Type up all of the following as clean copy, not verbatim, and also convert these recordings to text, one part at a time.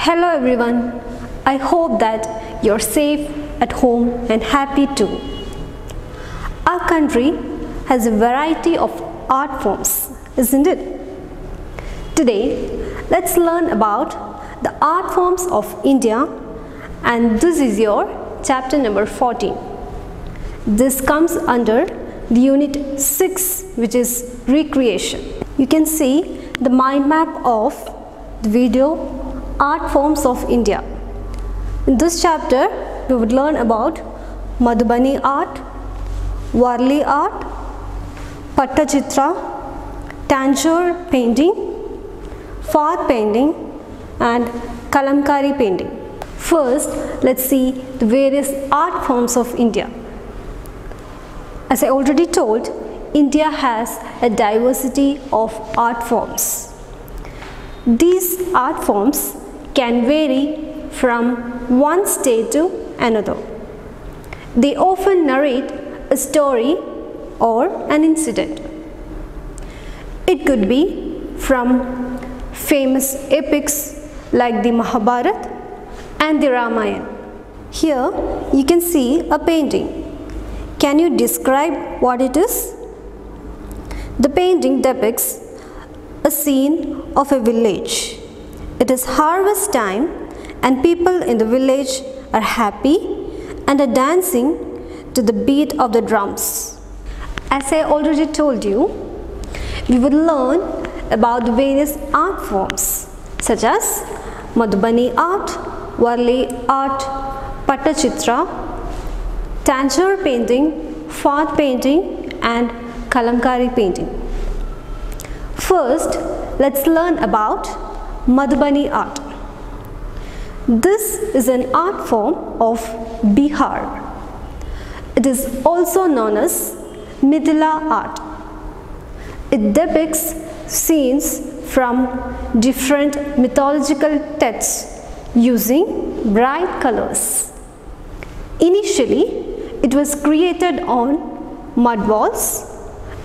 Hello everyone, I hope that you're safe at home and happy too. Our country has a variety of art forms, isn't it? Today, let's learn about the art forms of India, and this is your chapter number 14. This comes under the unit 6, which is recreation. You can see the mind map of the video art forms of India. In this chapter, we would learn about Madhubani art, Warli art, Pattachitra, Tanjore painting, Fath painting and Kalamkari painting. First, let's see the various art forms of India. As I already told, India has a diversity of art forms. These art forms can vary from one state to another. They often narrate a story or an incident. It could be from famous epics like the Mahabharata and the Ramayana. Here you can see a painting. Can you describe what it is? The painting depicts a scene of a village. It is harvest time and people in the village are happy and are dancing to the beat of the drums. As I already told you, we will learn about the various art forms such as Madhubani art, Warli art, Pattachitra, Tanjore painting, Fath painting and Kalamkari painting. First, let's learn about Madhubani art. This is an art form of Bihar. It is also known as Mithila art. It depicts scenes from different mythological texts using bright colors. Initially, it was created on mud walls,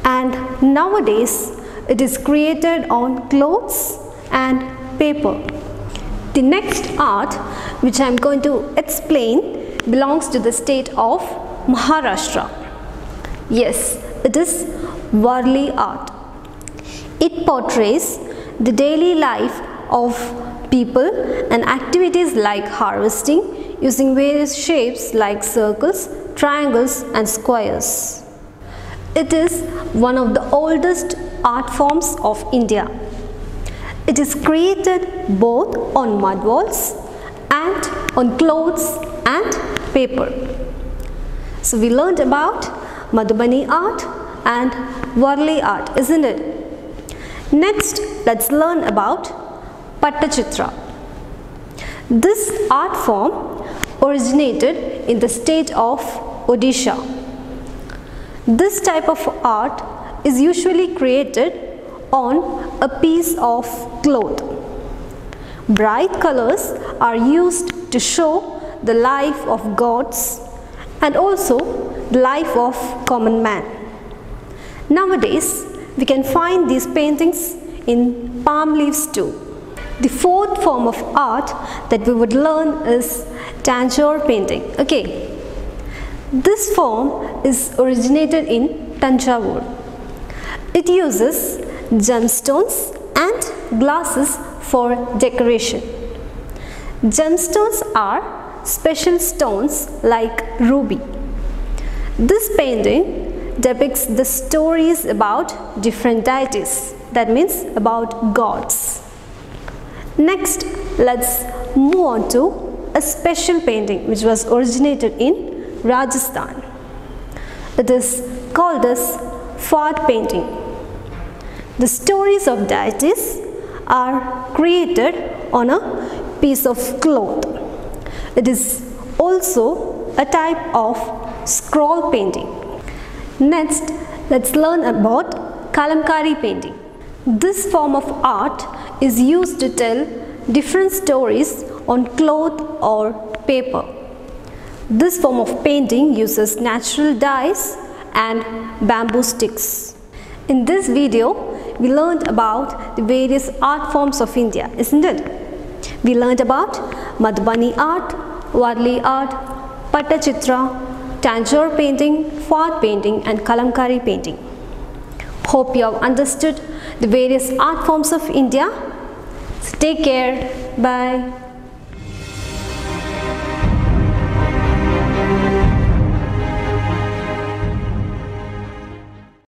and nowadays it is created on clothes and paper. The next art which I am going to explain belongs to the state of Maharashtra. Yes, it is Warli art. It portrays the daily life of people and activities like harvesting using various shapes like circles, triangles and squares. It is one of the oldest art forms of India. It is created both on mud walls and on clothes and paper. So we learned about Madhubani art and Warli art, isn't it? Next, let's learn about Pattachitra. This art form originated in the state of Odisha. This type of art is usually created on a piece of cloth. Bright colors are used to show the life of gods and also the life of common man. Nowadays, we can find these paintings in palm leaves too. The fourth form of art that we would learn is Tanjore painting. Okay. This form is originated in Tanjavur. It uses gemstones and glasses for decoration. Gemstones are special stones like ruby. This painting depicts the stories about different deities, that means about gods. Next, let's move on to a special painting which was originated in Rajasthan. It is called as Fath painting. The stories of deities are created on a piece of cloth. It is also a type of scroll painting. Next, let's learn about Kalamkari painting. This form of art is used to tell different stories on cloth or paper. This form of painting uses natural dyes and bamboo sticks. In this video, we learned about the various art forms of India, isn't it? We learned about Madhubani art, Warli art, Pattachitra, Tanjore painting, Fort painting and Kalamkari painting. Hope you have understood the various art forms of India. So take care. Bye.